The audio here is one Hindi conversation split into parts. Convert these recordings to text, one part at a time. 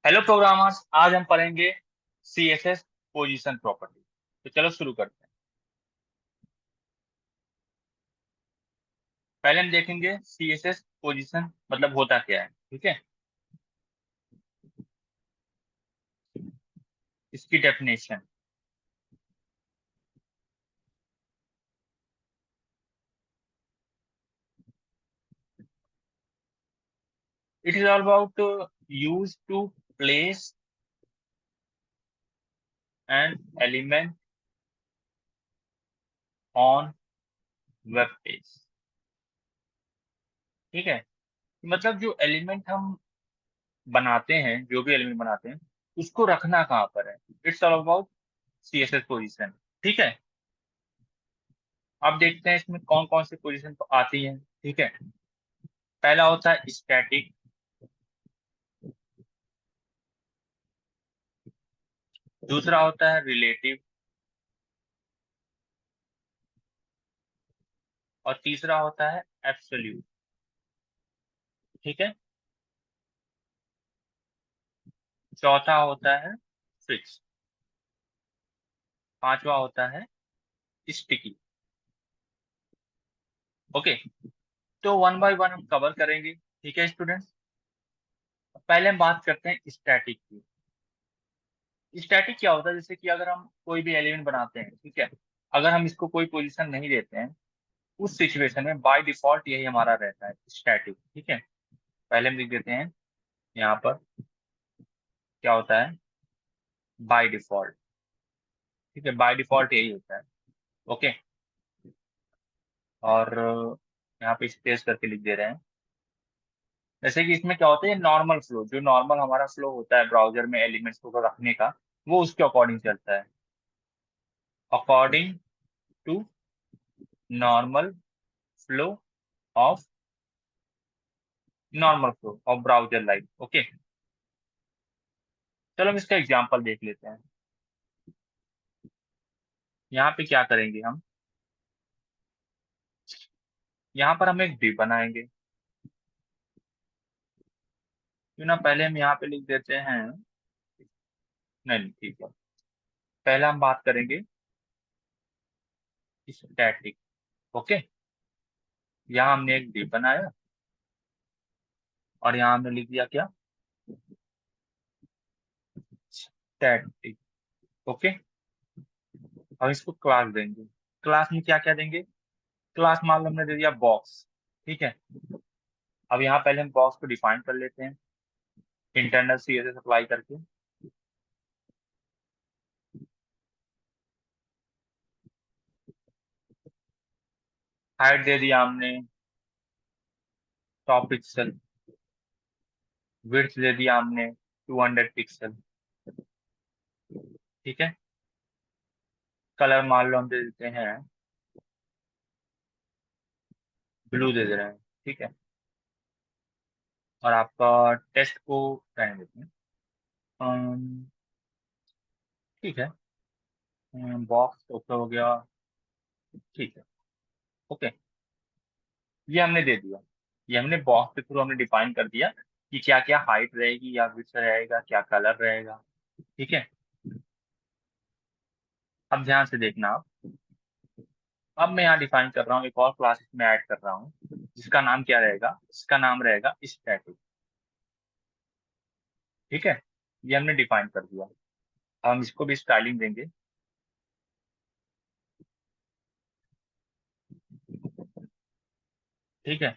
हेलो प्रोग्रामर्स, आज हम पढ़ेंगे सीएसएस पोजीशन प्रॉपर्टी। तो चलो शुरू करते हैं। पहले हम देखेंगे सीएसएस पोजीशन मतलब होता क्या है। ठीक है, इसकी definition. It is all about use to place an element on web page. ठीक है, मतलब जो एलिमेंट हम बनाते हैं, जो भी एलिमेंट बनाते हैं, उसको रखना कहाँ पर है। It's all about CSS position. ठीक है, अब देखते हैं इसमें कौन कौन सी पोजीशन आती है। ठीक है, पहला होता है स्टैटिक, दूसरा होता है रिलेटिव, और तीसरा होता है एब्सोल्यूट। ठीक है, चौथा होता है फिक्स, पांचवा होता है स्टिकी। ओके, तो वन बाय वन हम कवर करेंगे। ठीक है स्टूडेंट्स, पहले हम बात करते हैं स्टैटिक की। स्टैटिक क्या होता है, जैसे कि अगर हम कोई भी एलिमेंट बनाते हैं, ठीक है, अगर हम इसको कोई पोजीशन नहीं देते हैं, उस सिचुएशन में बाय डिफॉल्ट यही हमारा रहता है स्टैटिक। ठीक है, पहले हम लिख देते हैं यहाँ पर क्या होता है बाय डिफॉल्ट। ठीक है, बाय डिफॉल्ट यही होता है। ओके, और यहाँ पे स्पेस करके लिख दे रहे हैं। जैसे कि इसमें क्या होता है, नॉर्मल फ्लो, जो नॉर्मल हमारा फ्लो होता है ब्राउजर में एलिमेंट्स को रखने का, वो उसके अकॉर्डिंग चलता है। According to normal flow of browser like. Okay, चलो हम इसका एग्जांपल देख लेते हैं। यहाँ पे क्या करेंगे हम, यहाँ पर हम एक div बनाएंगे। क्यों ना पहले हम यहाँ पे लिख देते हैं, नहीं नहीं, ठीक है, पहले हम बात करेंगे स्टैटिक। ओके, यहाँ हमने एक div बनाया और यहाँ हमने लिख दिया क्या, स्टैटिक। ओके, अब इसको क्लास देंगे। क्लास में क्या क्या देंगे, क्लास मान लो हमने दे दिया बॉक्स। ठीक है, अब यहाँ पहले हम बॉक्स को डिफाइन कर लेते हैं इंटरनल सीएसएस अप्लाई करके। हाइट दे दिया हमने 100 पिक्सल, विड्थ दे दिया हमने 200 पिक्सल। ठीक है, कलर मान लो हम दे देते हैं ब्लू दे दे रहे हैं। ठीक है, और आपका टेस्ट को रहने देते हैं। अम, ठीक है, बॉक्स ओके हो गया। ठीक है, ओके, ये हमने दे दिया। ये हमने बॉक्स के थ्रू हमने डिफाइन कर दिया कि क्या क्या हाइट रहेगी या विड्थ रहेगा, क्या कलर रहेगा। ठीक है, अब ध्यान से देखना आप। अब मैं यहाँ डिफाइन कर रहा हूँ, एक और क्लास इसमें ऐड कर रहा हूँ, जिसका नाम क्या रहेगा, इसका नाम रहेगा स्टैटिक। ठीक है, ये हमने डिफाइन कर दिया। अब हम इसको भी स्टाइलिंग देंगे। ठीक है,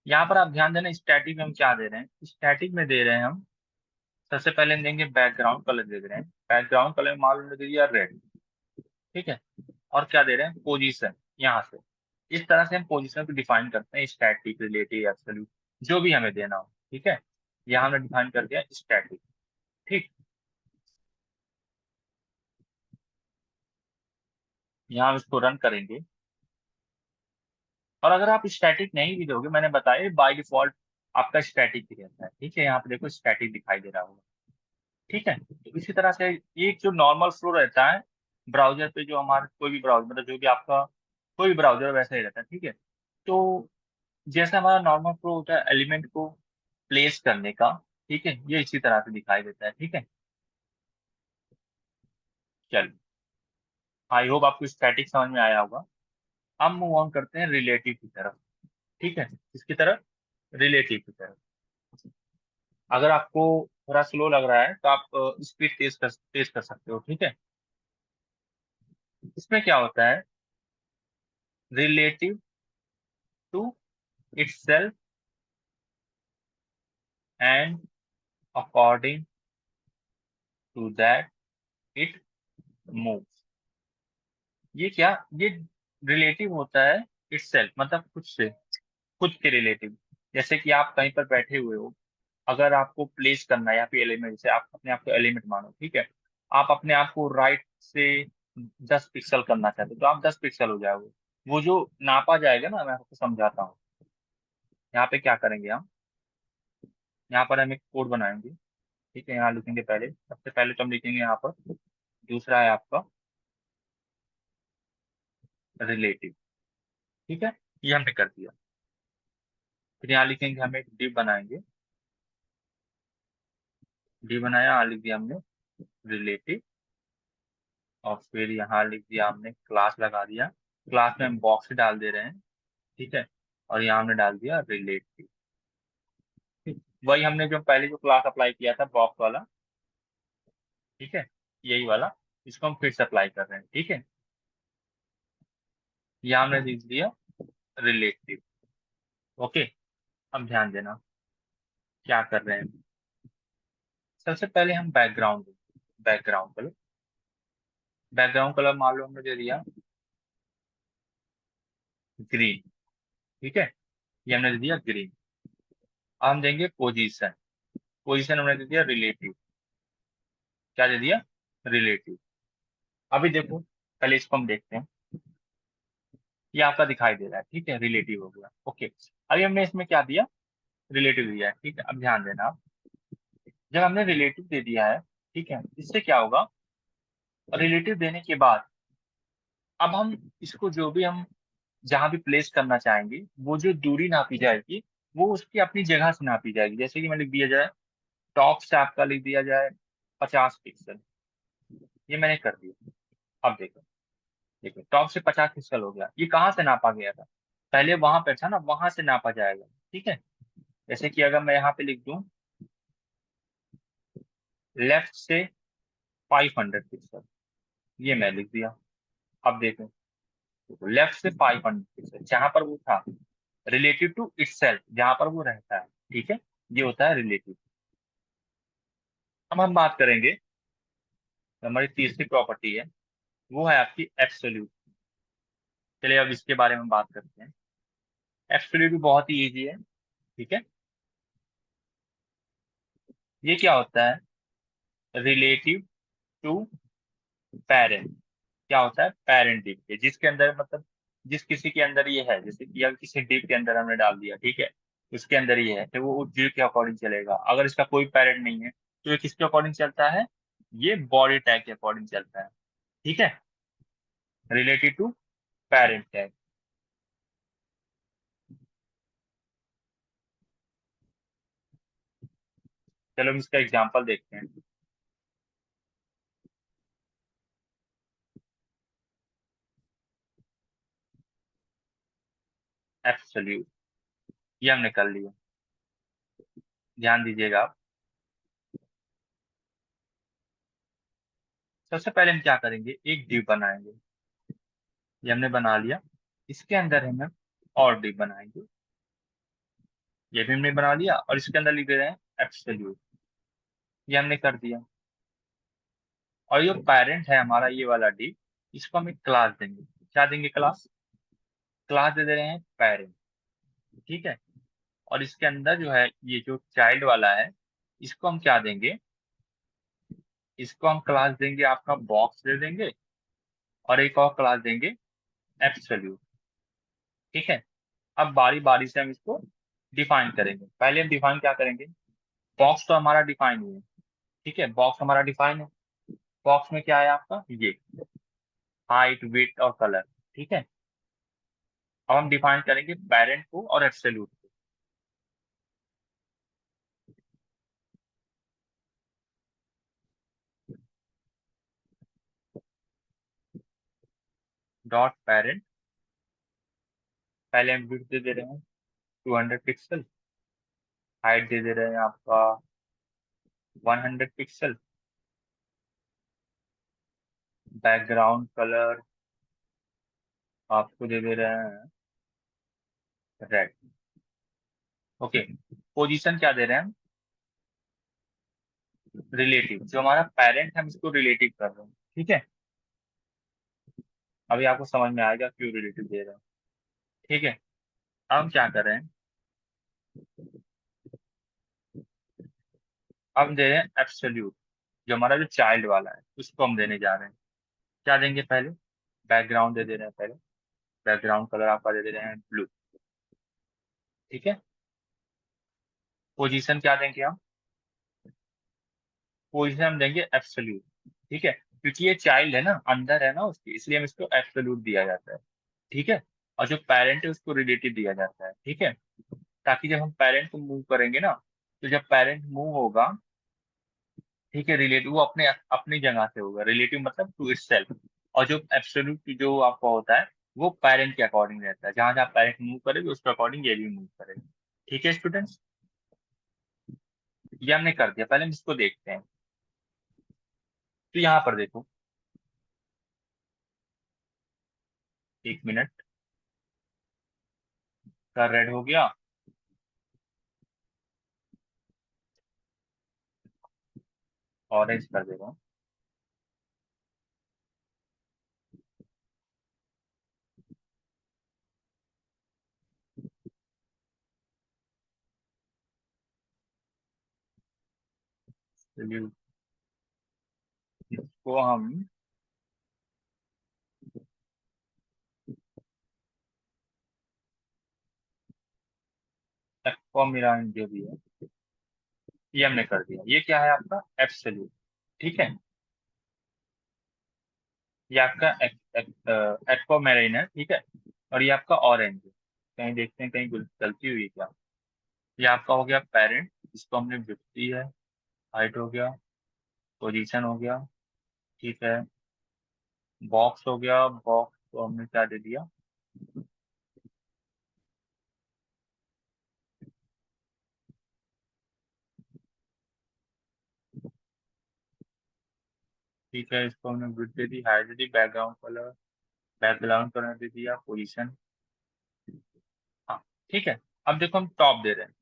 यहाँ पर आप ध्यान देना, स्टैटिक में हम क्या दे रहे हैं, स्टैटिक में दे रहे हैं हम सबसे पहले हम देंगे बैकग्राउंड कलर दे रहे हैं। बैकग्राउंड कलर मान लो दे दिया रेड। ठीक है, और क्या दे रहे हैं, पोजीशन। यहाँ से इस तरह से हम पोजीशन को डिफाइन करते हैं, स्टैटिक, रिलेटिव, एब्सोल्यूट, जो भी हमें देना हो। ठीक है, यहाँ हमने डिफाइन कर दिया स्टैटिक। ठीक, यहाँ हम इसको रन करेंगे। और अगर आप स्टैटिक नहीं भी दोगे, मैंने बताया बाय डिफॉल्ट आपका स्टैटिक ही रहता है। ठीक है, यहाँ पे देखो स्टैटिक दिखाई दे रहा होगा। ठीक है, तो इसी तरह से एक जो नॉर्मल फ्लो रहता है ब्राउजर पे, जो हमारा कोई भी ब्राउजर, मतलब जो भी आपका कोई भी ब्राउजर वैसा ही रहता है। ठीक है, तो जैसे हमारा नॉर्मल फ्लो होता है एलिमेंट को प्लेस करने का, ठीक है, ये इसी तरह से दिखाई देता है। ठीक है, चलिए, आई होप आपको स्टैटिक समझ में आया होगा। अब मूव ऑन करते हैं रिलेटिव की तरफ। ठीक है, किसकी तरफ? रिलेटिव की तरफ। अगर आपको थोड़ा स्लो लग रहा है तो आप स्पीड तेज कर सकते हो। ठीक है, इसमें क्या होता है? Relative to itself and according to that it moves। ये क्या? ये रिलेटिव होता है itself, मतलब खुद से, खुद के रिलेटिव। जैसे कि आप कहीं पर बैठे हुए हो, अगर आपको प्लेस करना है या फिर एलिमेंट से, आप अपने आप को एलिमेंट मानो, ठीक है, आप अपने आप को राइट से 10 पिक्सल करना चाहते हो तो आप 10 पिक्सल हो जाओगे। वो जो नापा जाएगा ना, मैं आपको समझाता हूँ। यहाँ पे क्या करेंगे हम? यहाँ पर हम एक कोड बनाएंगे। ठीक है, यहाँ लिखेंगे, पहले सबसे पहले तो हम लिखेंगे यहाँ पर, दूसरा है आपका रिलेटिव। ठीक है, ये हमने कर दिया। फिर यहाँ लिखेंगे, हम एक डिव बनाएंगे। डिव बनाया, यहाँ लिख दिया हमने रिलेटिव। और फिर यहाँ लिख दिया हमने क्लास लगा दिया। क्लास में हम बॉक्स डाल दे रहे हैं। ठीक है, और यहाँ हमने डाल दिया रिलेटिव। वही हमने जो पहले जो क्लास अप्लाई किया था, बॉक्स वाला। ठीक है, यही वाला, इसको हम फिर से अप्लाई कर रहे हैं। ठीक है, यहाँ हमने लिख दिया रिलेटिव। ओके, अब ध्यान देना क्या कर रहे हैं। सबसे पहले हम background, background colour, background colour मान लो हमने दे दिया ग्रीन। ठीक है, ये हमने दे दिया ग्रीन। अब हम देंगे पोजीशन। पोजीशन हमने दे दिया रिलेटिव। क्या दे दिया? रिलेटिव। अभी देखो, पहले इसको हम देखते हैं। ये आपका दिखाई दे रहा है। ठीक है, रिलेटिव हो गया। ओके, अभी हमने इसमें क्या दिया? रिलेटिव दिया है। ठीक है, अब ध्यान देना आप, जब हमने रिलेटिव दे दिया है, ठीक है, इससे क्या होगा? रिलेटिव देने के बाद अब हम इसको जो भी हम जहां भी प्लेस करना चाहेंगे, वो जो दूरी नापी जाएगी, वो उसकी अपनी जगह से नापी जाएगी। जैसे कि मैं लिख दिया जाए, टॉप से आपका लिख दिया जाए 50 पिक्सल। ये मैंने कर दिया। अब देखो, देखो टॉप से 50 पिक्सल हो गया। ये कहाँ से नापा गया था? पहले वहां पे था ना, वहां से नापा जाएगा। ठीक है, जैसे कि अगर मैं यहाँ पे लिख दूं लेफ्ट से 500 पिक्सल, ये मैं लिख दिया। अब देखो, लेफ्ट से 500 पिक्सल, जहां पर वो था, रिलेटिव टू इटसेल्फ, जहां पर वो रहता है। ठीक है, ये होता है रिलेटिव। अब हम बात करेंगे, हमारी तीसरी प्रॉपर्टी है, वो है आपकी एब्सोल्यूट। चलिए अब इसके बारे में बात करते हैं। एब्सोल्यूट भी बहुत ही इजी है। ठीक है, ये क्या होता है? Relative to parent. क्या होता है? पेरेंट डिव के, जिसके अंदर मतलब जिस किसी के अंदर ये है, जैसे कि अगर किसी डिव के अंदर हमने डाल दिया, ठीक है, उसके अंदर ये है, तो वो उस डिव के अकॉर्डिंग चलेगा। अगर इसका कोई पेरेंट नहीं है तो ये किसके अकॉर्डिंग चलता है? ये बॉडी टैग के अकॉर्डिंग चलता है। ठीक है, रिलेटेड टू पेरेंट टैग। चलो हम इसका एग्जांपल देखते हैं। एब्सोल्यूट, ये हमने कर लिया। ध्यान दीजिएगा आप। सबसे पहले हम क्या करेंगे? एक डिव बनाएंगे। ये हमने बना लिया। इसके अंदर हम और डिव बनाएंगे। ये भी हमने बना लिया, और इसके अंदर लिख दे रहे हैं एब्सोल्यूट। ये हमने कर दिया। और ये पेरेंट है हमारा, ये वाला डिव, इसको हम एक क्लास देंगे। क्या देंगे? क्लास। क्लास दे रहे हैं पेरेंट। ठीक है, और इसके अंदर जो है, ये जो चाइल्ड वाला है, इसको हम क्या देंगे? इसको हम क्लास देंगे, आपका बॉक्स दे देंगे, और एक और क्लास देंगे एब्सोल्यूट। ठीक है, अब बारी बारी से हम इसको डिफाइन करेंगे। पहले हम डिफाइन क्या करेंगे? बॉक्स तो हमारा डिफाइन हुआ है। ठीक है, बॉक्स हमारा डिफाइन है। बॉक्स में क्या है आपका? ये हाइट, विड्थ और कलर। ठीक है, अब हम डिफाइन करेंगे पेरेंट को और एब्सोल्यूट को। डॉट पेरेंट, पहले हम विड्थ दे दे रहे हैं 200 पिक्सल, हाइट दे दे रहे हैं आपका 100 पिक्सल, बैकग्राउंड कलर आपको दे दे रहे हैं रेड। ओके, पोजीशन क्या दे रहे हैं हम, रिलेटिव, जो हमारा पेरेंट है हम इसको रिलेटिव कर रहे हैं, ठीक है। अभी आपको समझ में आएगा क्यों रिलेटिव दे रहे हैं, ठीक है। अब हम क्या कर रहे हैं, अब हम दे रहे हैं एब्सोल्यूट, जो हमारा जो चाइल्ड वाला है उसको हम देने जा रहे हैं। क्या देंगे पहले, बैकग्राउंड दे दे रहे हैं पहले, बैकग्राउंड कलर आपका दे दे रहे हैं ब्लू, ठीक है। पोजीशन क्या देंगे हम, पोजीशन हम देंगे एब्सोल्यूट, ठीक है, क्योंकि ये चाइल्ड है ना, अंदर है ना उसके, इसलिए हम इसको एब्सोल्यूट दिया जाता है, ठीक है। और जो पेरेंट है उसको रिलेटिव दिया जाता है, ठीक है, ताकि जब हम पेरेंट को मूव करेंगे ना, तो जब पेरेंट मूव होगा, ठीक है, रिलेटिव वो अपने अपनी जगह से होगा, रिलेटिव मतलब टू इटसेल्फ। और जो एब्सोल्यूट जो आपका होता है वो पेरेंट के अकॉर्डिंग रहता है, जहां जहां पेरेंट मूव करेगी उसके अकॉर्डिंग ये भी मूव करेगा, ठीक है स्टूडेंट्स। ये हमने कर दिया, पहले हम इसको देखते हैं। तो यहाँ पर देखो, एक मिनट, का रेड हो गया, ऑरेंज कर देगा हूँ। चलिए, इसको हम एक्वामिराइन जो भी है ये हमने कर दिया। ये क्या है आपका एब्सोल्यूट, ठीक है, ये आपका एक्वामेराइन है, ठीक है। और ये आपका ऑरेंज है, कहीं देखते हैं कहीं गलती हुई है क्या। ये आपका हो गया पेरेंट, इसको हमने विड्थ दी है, हाइट हो गया, पोजीशन हो गया, ठीक है, बॉक्स हो गया, बॉक्स को हमने क्या दे दिया, ठीक है, इसको हमने विड्थ दे दी, हाइट दे दी, बैकग्राउंड कलर दे दिया, पोजीशन, हाँ, ठीक है। अब देखो हम टॉप दे रहे हैं,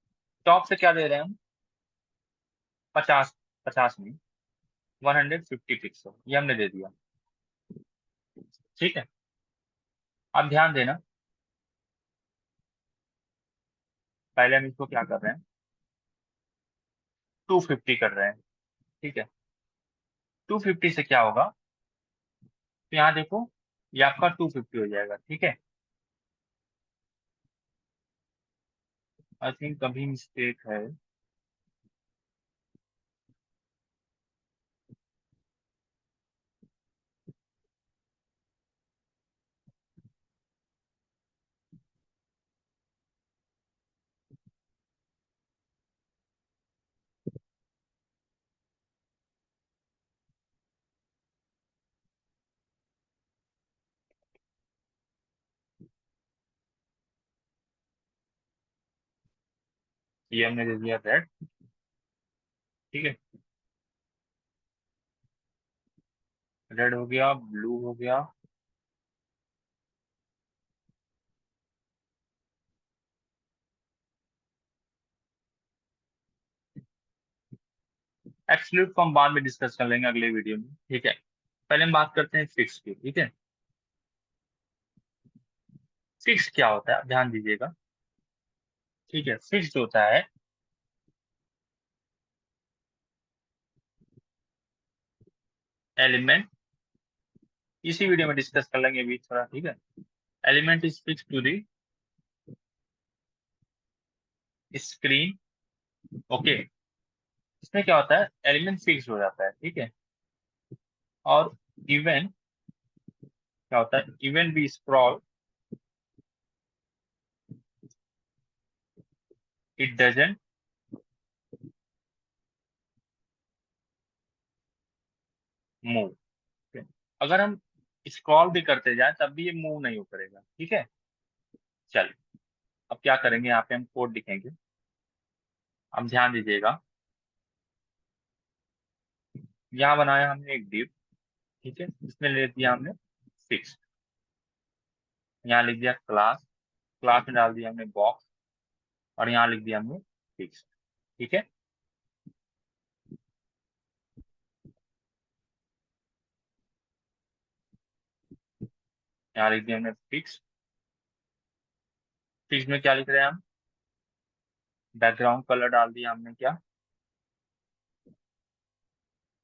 टॉप से क्या दे रहे हैं हम, 50, 50 नहीं, 150 पिक्सल, ये हमने दे दिया, ठीक है। अब ध्यान देना, पहले हम इसको क्या कर रहे हैं, 250 कर रहे हैं, ठीक है। 250 से क्या होगा, तो यहाँ देखो, ये आपका 250 हो जाएगा, ठीक है। आई थिंक कभी मिस्टेक है, ये हमने दे दिया रेड, ठीक है, रेड हो गया, ब्लू हो गया, एब्सोल्यूट को हम बाद में डिस्कस कर लेंगे अगले वीडियो में, ठीक है। पहले हम बात करते हैं फिक्स की, ठीक है। फिक्स क्या होता है आप ध्यान दीजिएगा, ठीक है। फिक्स होता है एलिमेंट, इसी वीडियो में डिस्कस कर लेंगे अभी थोड़ा, ठीक है। Element is fix to the screen, okay. इसमें क्या होता है, एलिमेंट फिक्स हो जाता है, ठीक है। और इवन क्या होता है, इवन भी स्क्रॉल इट डजेंट मूव, अगर हम स्क्रॉल भी करते जाए तब भी ये मूव नहीं हो करेगा। ठीक है, चल अब क्या करेंगे, यहाँ पे हम कोड लिखेंगे। अब ध्यान दीजिएगा, यहाँ बनाया हमने एक div। ठीक है, इसमें ले दिया हमने फिक्स, यहाँ लिख दिया क्लास, क्लास में डाल दिया हमने बॉक्स, और यहाँ लिख दिया हमने फिक्स। ठीक है, यहाँ लिख दिया हमने फिक्स। फिक्स में क्या लिख रहे हैं हम, बैकग्राउंड कलर डाल दिया हमने क्या,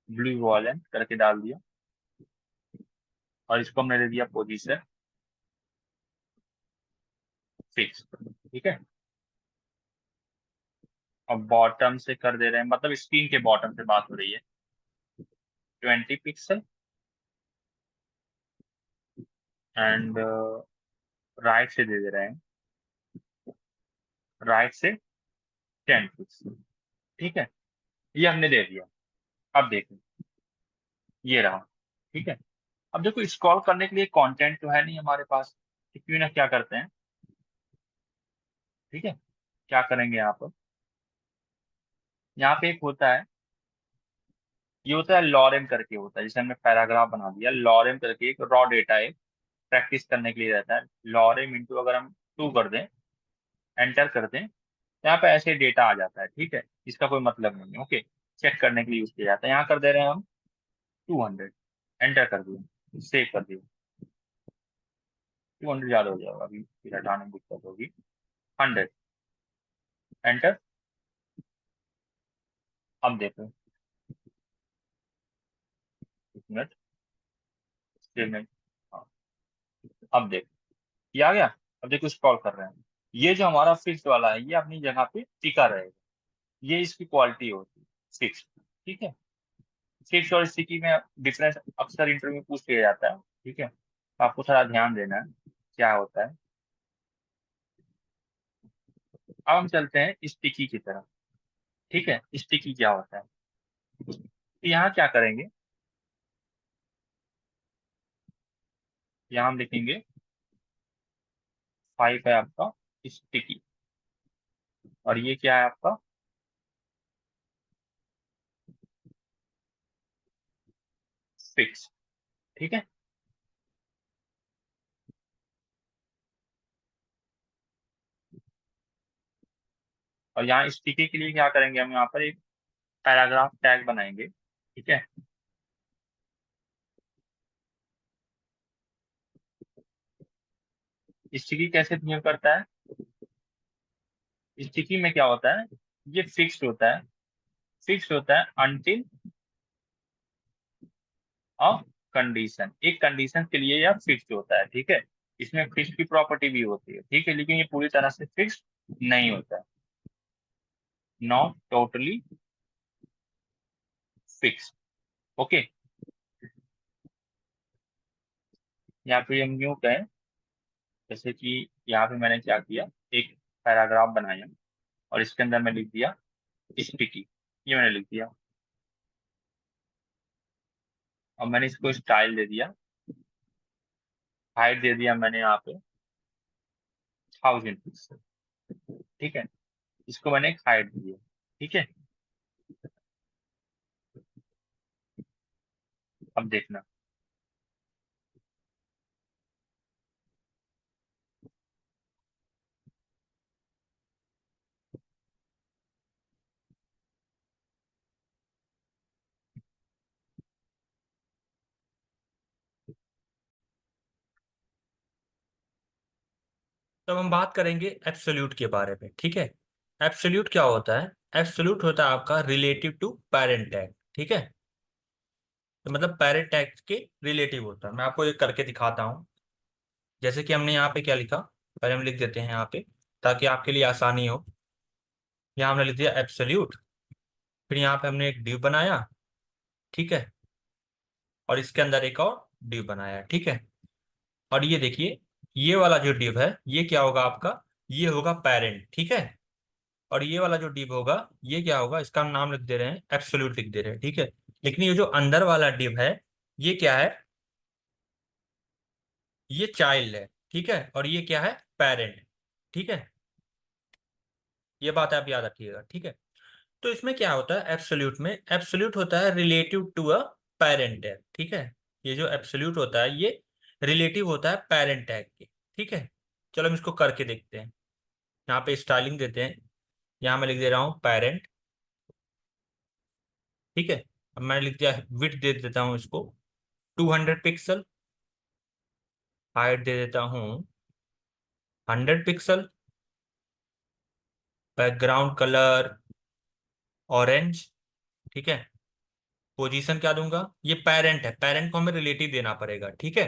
ब्लू वॉलेट करके डाल दिया, और इसको हमने दे दिया पोजीशन फिक्स। ठीक है, अब बॉटम से कर दे रहे हैं, मतलब स्क्रीन के बॉटम से बात हो रही है, 20 पिक्सल, एंड राइट से दे दे रहे हैं, राइट से 10 पिक्सल। ठीक है, ये हमने दे दिया। अब देखो, ये रहा। ठीक है, अब देखो स्क्रॉल करने के लिए कंटेंट तो है नहीं हमारे पास, तो क्यों ना क्या करते हैं। ठीक है, क्या करेंगे यहाँ पर, यहाँ पे एक होता है, ये होता है लॉरेम करके होता है, जैसे हमने पैराग्राफ बना दिया, लॉरेम करके एक रॉ डेटा है, प्रैक्टिस करने के लिए रहता है। लॉरेम इंटू अगर हम 2 कर दें, एंटर कर दें, तो यहाँ पे ऐसे डेटा आ जाता है। ठीक है, इसका कोई मतलब नहीं है। ओके, चेक करने के लिए यूज किया जाता है। यहाँ कर दे रहे हैं हम 200, एंटर कर दिया, सेव कर दिया। 200 ज्यादा हो जाएगा, अभी फिर हटाने में दिक्कत होगी। 100, एंटर। अब देखो, एक मिनट, सेव में, हाँ, अब देखो ये आ गया। अब देखो स्क्रॉल कर रहे हैं, ये जो हमारा फिक्स वाला है ये अपनी जगह पे टिका रहेगा, ये इसकी क्वालिटी होती है फिक्स। ठीक है, फिक्स और स्टिकी में डिफरेंस अक्सर इंटरव्यू में पूछ लिया जाता है। ठीक है, तो आपको थोड़ा ध्यान देना है क्या होता है। अब हम चलते हैं स्टिकी की तरफ। ठीक है, स्टिकी क्या होता है, तो यहाँ क्या करेंगे, यहाँ हम लिखेंगे 5 है आपका स्टिकी, और ये क्या है आपका फिक्स। ठीक है, और यहाँ स्टिकी के लिए क्या करेंगे, हम यहाँ पर एक पैराग्राफ टैग बनाएंगे। ठीक है, स्टिकी कैसे बिहेव करता है, स्टिकी में क्या होता है, ये फिक्स्ड होता है, फिक्स्ड होता है अनटिल अ कंडीशन, एक कंडीशन के लिए यह फिक्स्ड होता है। ठीक है, इसमें फिक्स की प्रॉपर्टी भी होती है। ठीक है, लेकिन ये पूरी तरह से फिक्स्ड नहीं होता है, नॉट टोटली फिक्स्ड। ओके, यहाँ पे हम यूं कहें, जैसे कि यहाँ पे मैंने क्या किया, एक पैराग्राफ बनाया, और इसके अंदर मैं लिख दिया स्टिकी, ये मैंने लिख दिया, और मैंने इसको स्टाइल दे दिया, हाइट दे दिया मैंने यहाँ पे 1000 पिक्सल। ठीक है, इसको मैंने एक हाइट दिया। ठीक है, अब देखना, तब हम बात करेंगे एब्सोल्यूट के बारे में। ठीक है, एब्सोल्यूट क्या होता है, एब्सोल्यूट होता है आपका रिलेटिव टू पेरेंट टैग। ठीक है, तो मतलब पेरेंट टैग के रिलेटिव होता है। मैं आपको ये करके दिखाता हूँ। जैसे कि हमने यहाँ पे क्या लिखा, पहले हम लिख देते हैं यहाँ पे ताकि आपके लिए आसानी हो। यहाँ हमने लिख दिया एब्सोल्यूट, फिर यहाँ पे हमने एक डिव बनाया। ठीक है, और इसके अंदर एक और डिव बनाया। ठीक है, और ये देखिए, ये वाला जो डिव है ये क्या होगा आपका, ये होगा पेरेंट। ठीक है, और ये वाला जो डिव होगा ये क्या होगा, इसका हम नाम लिख दे रहे हैं एब्सोल्यूट लिख दे रहे हैं। ठीक है, लेकिन ये जो अंदर वाला डिव है ये क्या है, ये चाइल्ड है, ठीक है, और ये क्या है, पेरेंट, ठीक है। ये बात आप याद रखिएगा, ठीक है। तो इसमें क्या होता है, एब्सोल्यूट में, एब्सोल्यूट होता है relative to a parent tag, ठीक है। ये जो एब्सोल्यूट होता है ये रिलेटिव होता है पेरेंट टैग के, ठीक है। चलो हम इसको करके देखते हैं। यहाँ पे स्टाइलिंग देते हैं, यहाँ मैं लिख दे रहा हूँ पेरेंट, ठीक है। अब मैंने लिख दिया, विड्थ दे देता हूँ इसको 200 पिक्सल, हाइट दे देता हूँ 100 पिक्सल, बैकग्राउंड कलर ऑरेंज, ठीक है। पोजीशन क्या दूंगा, ये पेरेंट है, पेरेंट को हमें रिलेटिव देना पड़ेगा, ठीक है,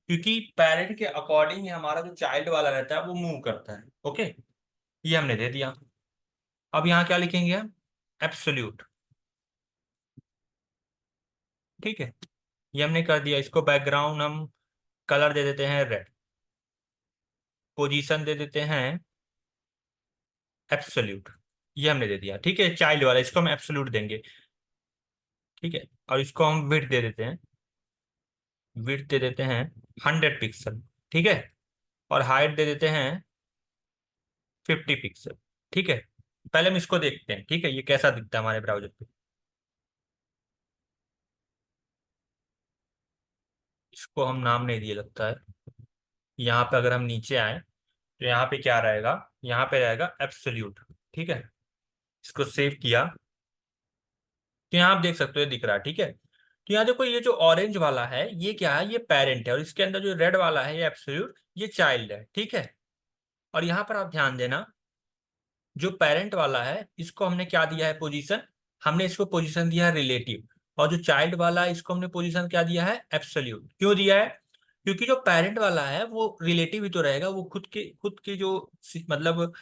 क्योंकि पेरेंट के अकॉर्डिंग ही हमारा जो चाइल्ड वाला रहता है वो मूव करता है, ओके। ये हमने दे दिया। अब यहाँ क्या लिखेंगे हम, एब्सोल्यूट, ठीक है। ये हमने कर दिया, इसको बैकग्राउंड हम कलर दे देते हैं रेड, पोजीशन दे देते हैं एब्सोल्यूट, ये हमने दे दिया, ठीक है। चाइल्ड वाला इसको हम एब्सोल्यूट देंगे, ठीक है। और इसको हम विड्थ दे देते हैं, विड्थ दे देते हैं 100 पिक्सल, ठीक है। और हाइट दे देते हैं 50 पिक्सल, ठीक है। पहले हम इसको देखते हैं, ठीक है, ये कैसा दिखता है हमारे ब्राउजर पे। इसको हम नाम नहीं दिए लगता है। यहाँ पे अगर हम नीचे आए तो यहाँ पे क्या रहेगा, यहाँ पे रहेगा एब्सोल्यूट, ठीक है। इसको सेव किया तो यहाँ आप देख सकते हो ये दिख रहा है, ठीक है। तो यहाँ देखो, ये जो ऑरेंज वाला है ये क्या है, ये पेरेंट है, और इसके अंदर जो रेड वाला है ये एब्सोल्यूट, ये चाइल्ड है, ठीक है। और यहाँ पर आप ध्यान देना, जो पेरेंट वाला है इसको हमने क्या दिया है पोजीशन, हमने इसको पोजीशन दिया है रिलेटिव। और जो चाइल्ड वाला है इसको हमने पोजीशन क्या दिया है, एब्सोल्यूट। क्यों दिया है, क्योंकि जो पेरेंट वाला है वो रिलेटिव ही तो रहेगा, वो खुद की जो मतलब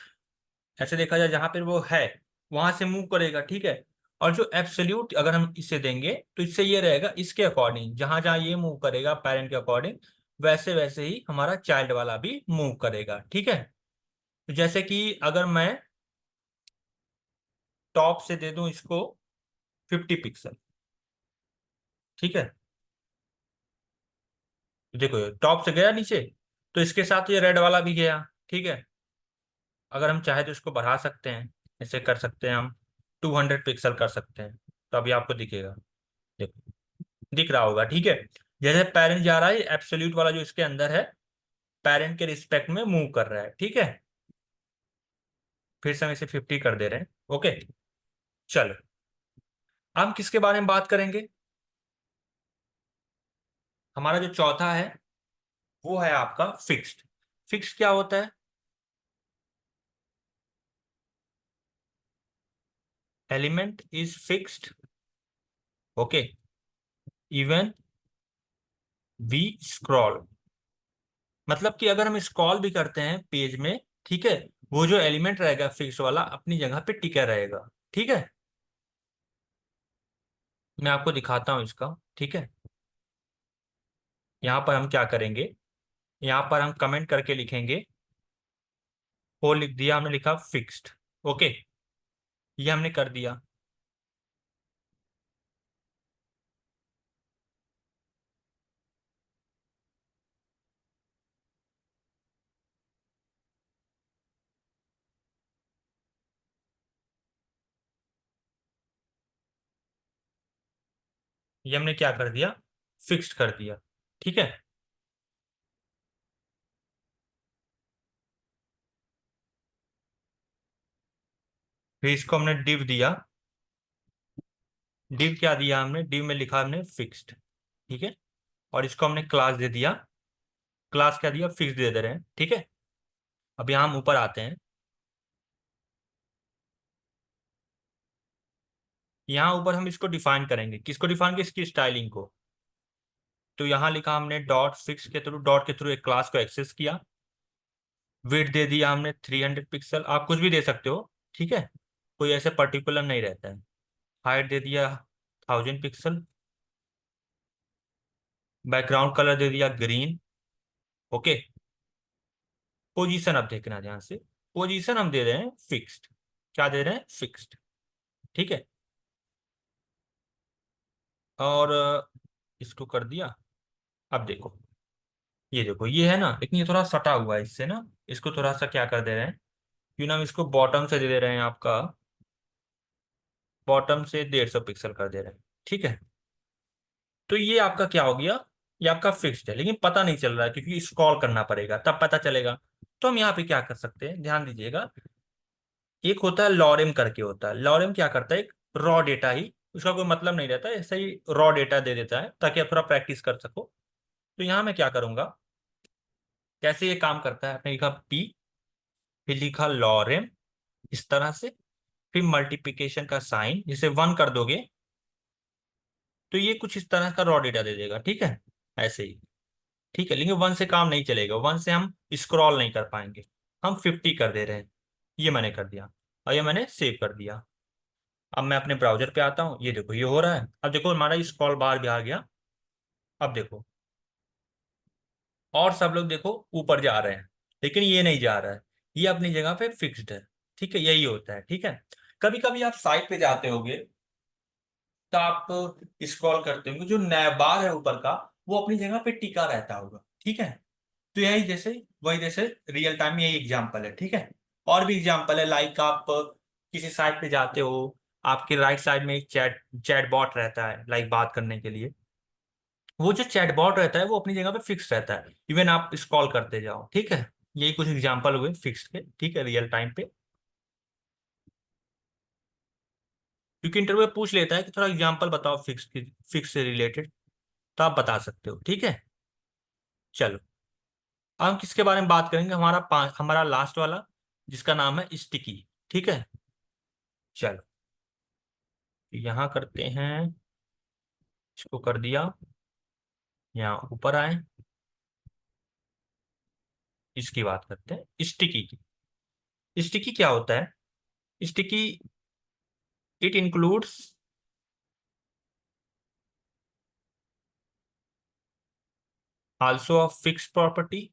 ऐसे देखा जाए जहां पर वो है वहां से मूव करेगा, ठीक है। और जो एब्सोल्यूट अगर हम इसे देंगे तो इससे ये रहेगा, इसके अकॉर्डिंग जहां जहां ये मूव करेगा पेरेंट के अकॉर्डिंग, वैसे वैसे ही हमारा चाइल्ड वाला भी मूव करेगा, ठीक है। तो जैसे कि अगर मैं टॉप से दे दूं इसको 50 पिक्सल, ठीक है। तो देखो ये टॉप से गया नीचे, तो इसके साथ ये रेड वाला भी गया, ठीक है। अगर हम चाहे तो इसको बढ़ा सकते हैं, ऐसे कर सकते हैं हम, 200 पिक्सल कर सकते हैं, तो अभी आपको दिखेगा, देखो दिख रहा होगा, ठीक है। जैसे पेरेंट जा रहा है, एब्सोल्यूट वाला जो इसके अंदर है पेरेंट के रिस्पेक्ट में मूव कर रहा है, ठीक है। फिर से हम इसे 50 कर दे रहे हैं, ओके। चलो, हम किसके बारे में बात करेंगे, हमारा जो चौथा है वो है आपका फिक्स्ड। फिक्स्ड क्या होता है, element is fixed, okay, even we scroll. मतलब कि अगर हम स्क्रॉल भी करते हैं पेज में, ठीक है, वो जो एलिमेंट रहेगा फिक्स वाला अपनी जगह पे टिका रहेगा, ठीक है। मैं आपको दिखाता हूं इसका, ठीक है। यहाँ पर हम क्या करेंगे, यहाँ पर हम कमेंट करके लिखेंगे, वो लिख दिया हमने, लिखा फिक्स्ड, ओके। ये हमने कर दिया। ये हमने क्या कर दिया, फिक्स्ड कर दिया, ठीक है। फिर इसको हमने डिव दिया, डिव क्या दिया हमने, डिव में लिखा हमने फिक्स्ड, ठीक है। और इसको हमने क्लास दे दिया, क्लास क्या दिया, फिक्स दे दे रहे हैं, ठीक है। अब यहाँ हम ऊपर आते हैं, यहाँ ऊपर हम इसको डिफाइन करेंगे, किसको डिफाइन करेंगे, इसकी स्टाइलिंग को। तो यहाँ लिखा हमने डॉट फिक्स के थ्रू, डॉट के थ्रू एक क्लास को एक्सेस किया, वेट दे दिया हमने 300 पिक्सल, आप कुछ भी दे सकते हो, ठीक है, कोई ऐसे पर्टिकुलर नहीं रहता है। हाइट दे दिया 1000 पिक्सल, बैकग्राउंड कलर दे दिया ग्रीन, ओके। पोजीशन अब देखना ध्यान से, पोजीशन हम दे रहे हैं फिक्स्ड, क्या दे रहे हैं, फिक्स्ड, ठीक है। और इसको कर दिया। अब देखो, ये देखो ये है ना, लेकिन ये थोड़ा सटा हुआ है इससे ना, इसको थोड़ा सा क्या कर दे रहे हैं, क्यों ना हम इसको बॉटम से दे दे रहे हैं आपका, बॉटम से 150 पिक्सल कर दे रहे हैं, ठीक है। तो ये आपका क्या हो गया, ये आपका फिक्स्ड है, लेकिन पता नहीं चल रहा है क्योंकि स्क्रॉल करना पड़ेगा तब पता चलेगा। तो हम यहाँ पे क्या कर सकते हैं, ध्यान दीजिएगा, एक होता है लॉरेम करके होता है, लॉरेम क्या करता है, एक रॉ डेटा ही, उसका कोई मतलब नहीं रहता है, ऐसा ही रॉ डेटा दे देता है ताकि आप थोड़ा प्रैक्टिस कर सको। तो यहाँ मैं क्या करूंगा, कैसे ये काम करता है, आपने लिखा पी, फिर लिखा लॉरेम इस तरह से, फिर मल्टीप्लिकेशन का साइन, जैसे 1 कर दोगे तो ये कुछ इस तरह का रॉ डेटा दे देगा, ठीक है, ऐसे ही, ठीक है। लेकिन 1 से काम नहीं चलेगा, 1 से हम स्क्रॉल नहीं कर पाएंगे, हम 50 कर दे रहे हैं, ये मैंने कर दिया, और ये मैंने सेव कर दिया। अब मैं अपने ब्राउजर पे आता हूँ, ये देखो ये हो रहा है, अब देखो हमारा स्क्रॉल बार भी आ गया। अब देखो, और सब लोग देखो ऊपर जा रहे हैं, लेकिन ये नहीं जा रहा है, ये अपनी जगह पे फिक्स्ड है, ठीक है, यही होता है, ठीक है। कभी कभी आप साइट पे जाते होगे तो आप स्क्रॉल करते होंगे, जो नया बार है ऊपर का वो अपनी जगह पे टिका रहता होगा, ठीक है। तो यही जैसे, वही जैसे रियल टाइम में यही एग्जांपल है, ठीक है। और भी एग्जांपल है, लाइक आप किसी साइट पे जाते हो, आपके राइट साइड में एक चैट चैट बॉट रहता है, लाइक बात करने के लिए, वो जो चैट बॉट रहता है वो अपनी जगह पे फिक्स रहता है, इवन आप स्क्रॉल करते जाओ, ठीक है। यही कुछ एग्जांपल हुए फिक्स के, ठीक है, रियल टाइम पे, क्योंकि इंटरव्यू पूछ लेता है कि थोड़ा एग्जांपल बताओ फिक्स की, फिक्स से रिलेटेड, तो आप बता सकते हो, ठीक है। चलो, अब हम किसके बारे में बात करेंगे, हमारा लास्ट वाला, जिसका नाम है स्टिकी, ठीक है। चलो, यहाँ करते हैं, इसको कर दिया, यहाँ ऊपर आए, इसकी बात करते हैं स्टिकी की। स्टिकी क्या होता है, sticky, it includes also a fix property,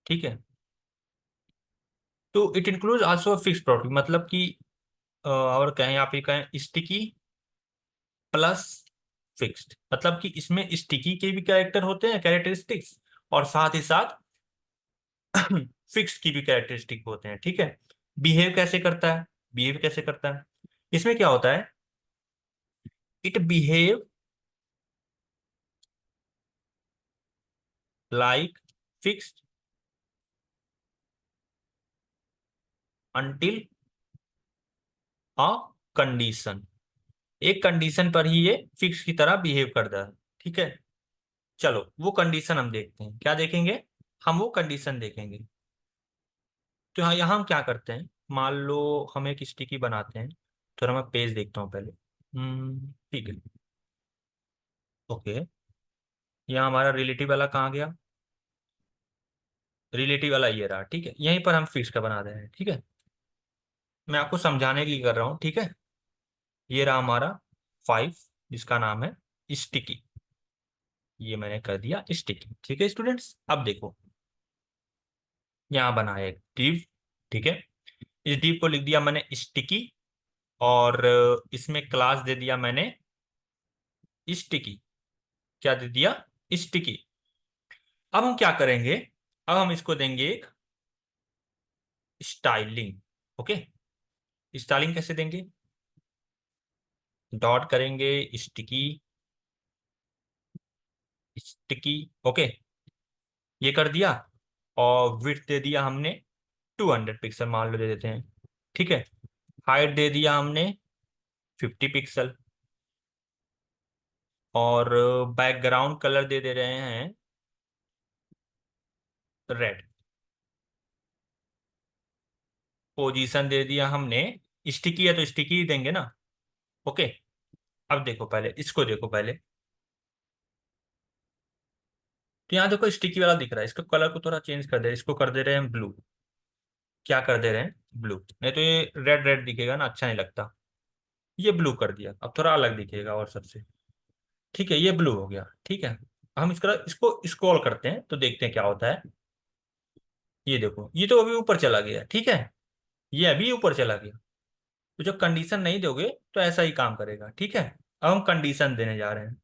ठीक है। तो it includes also a fix property मतलब कि और कहें, आप ये कहें स्टिकी प्लस फिक्स्ड, मतलब कि इसमें स्टिकी के भी कैरेक्टर होते हैं, कैरेक्टरिस्टिक्स, और साथ ही साथ फिक्स की भी कैरेक्टरिस्टिक होते हैं, ठीक है। बिहेव कैसे करता है, बिहेव कैसे करता है, इसमें क्या होता है, it behave like fixed until a condition, एक कंडीशन पर ही ये फिक्स की तरह बिहेव करता है, ठीक है। चलो वो कंडीशन हम देखते हैं, क्या देखेंगे, हम वो कंडीशन देखेंगे। तो यहाँ हम क्या करते हैं, मान लो हम एक स्टिकी बनाते हैं, थोड़ा मैं पेज देखता हूँ पहले, ठीक है, ओके। यहाँ हमारा रिलेटिव वाला कहाँ गया, रिलेटिव वाला ये रहा, ठीक है, यहीं पर हम फिक्स का बना रहे हैं, ठीक है। मैं आपको समझाने के लिए कर रहा हूँ, ठीक है। ये रहा हमारा 5, जिसका नाम है स्टिकी, ये मैंने कर दिया स्टिकी, ठीक है स्टूडेंट्स। अब देखो, यहाँ बना है एक div, ठीक है, इस div को लिख दिया मैंने स्टिकी, और इसमें क्लास दे दिया मैंने स्टिकी, क्या दे दिया, स्टिकी। अब हम क्या करेंगे, अब हम इसको देंगे एक स्टाइलिंग, ओके। स्टाइलिंग कैसे देंगे, डॉट करेंगे स्टिकी, स्टिकी, ओके, ये कर दिया, और विड्थ दे दिया हमने 200 पिक्सल, मान लो दे देते हैं, ठीक है। हाइट दे दिया हमने 50 पिक्सल, और बैकग्राउंड कलर दे दे रहे हैं रेड, पोजीशन दे दिया हमने, स्टिकी है तो स्टिकी ही देंगे ना, ओके। अब देखो पहले इसको, देखो पहले, तो यहाँ देखो स्टिकी वाला दिख रहा है, इसको कलर को थोड़ा चेंज कर दे, इसको कर दे रहे हैं ब्लू, क्या कर दे रहे हैं, ब्लू, नहीं तो ये रेड रेड दिखेगा ना, अच्छा नहीं लगता, ये ब्लू कर दिया, अब थोड़ा अलग दिखेगा और सबसे, ठीक है, ये ब्लू हो गया, ठीक है। हम इसको स्क्रॉल करते हैं तो देखते हैं क्या होता है, ये देखो ये तो अभी ऊपर चला गया, ठीक है, ये अभी ऊपर चला गया। तो जब कंडीशन नहीं दोगे तो ऐसा ही काम करेगा, ठीक है। अब हम कंडीशन देने जा रहे हैं,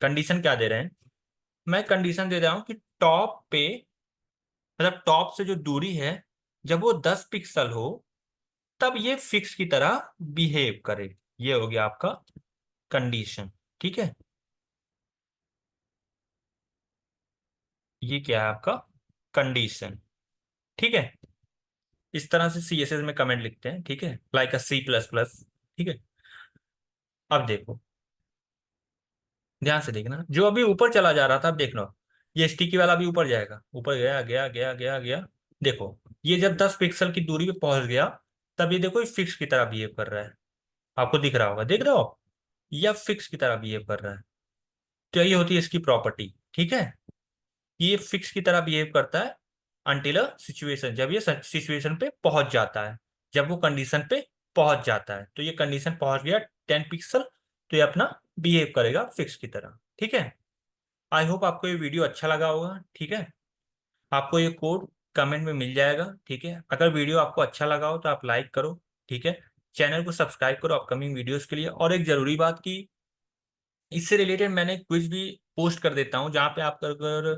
कंडीशन क्या दे रहे हैं, मैं कंडीशन दे रहा हूं कि टॉप पे, मतलब टॉप से जो दूरी है, जब वो 10 पिक्सल हो तब ये फिक्स की तरह बिहेव करे। ये हो गया आपका कंडीशन। ठीक है, ये क्या है आपका कंडीशन। ठीक है, इस तरह से CSS में कमेंट लिखते हैं। ठीक है, लाइक अ C++। ठीक है, अब देखो, ध्यान से देखना, जो अभी ऊपर चला जा रहा था, अब देख लो, ये स्टिकी वाला भी ऊपर जाएगा, ऊपर गया गया गया गया गया। देखो, ये जब 10 पिक्सल की दूरी पे पहुंच गया, तब ये देखो, ये फिक्स की तरह बिहेव कर रहा है। आपको दिख रहा होगा, देख रहे हो, यह फिक्स की तरह बिहेव कर रहा है। तो यही होती है इसकी प्रॉपर्टी। ठीक है, ये फिक्स की तरह बिहेव करता है अनटिल अ सिचुएशन, जब ये सिचुएशन पे पहुंच जाता है, जब वो कंडीशन पे पहुंच जाता है, तो ये कंडीशन पहुंच गया 10 पिक्सल, तो ये अपना बिहेव करेगा फिक्स की तरह। ठीक है, आई होप आपको ये वीडियो अच्छा लगा होगा। ठीक है, आपको ये कोड कमेंट में मिल जाएगा। ठीक है, अगर वीडियो आपको अच्छा लगा हो तो आप लाइक करो। ठीक है, चैनल को सब्सक्राइब करो अपकमिंग वीडियोस के लिए। और एक जरूरी बात की, इससे रिलेटेड मैंने क्विज भी पोस्ट कर देता हूँ, जहाँ पे आप अगर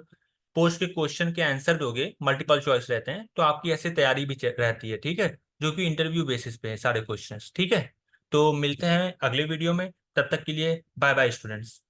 पोस्ट के क्वेश्चन के आंसर दोगे, मल्टीपल चॉइस रहते हैं, तो आपकी ऐसे तैयारी भी रहती है। ठीक है, जो कि इंटरव्यू बेसिस पे है सारे क्वेश्चंस। ठीक है, तो मिलते हैं अगले वीडियो में, तब तक के लिए बाय बाय स्टूडेंट्स।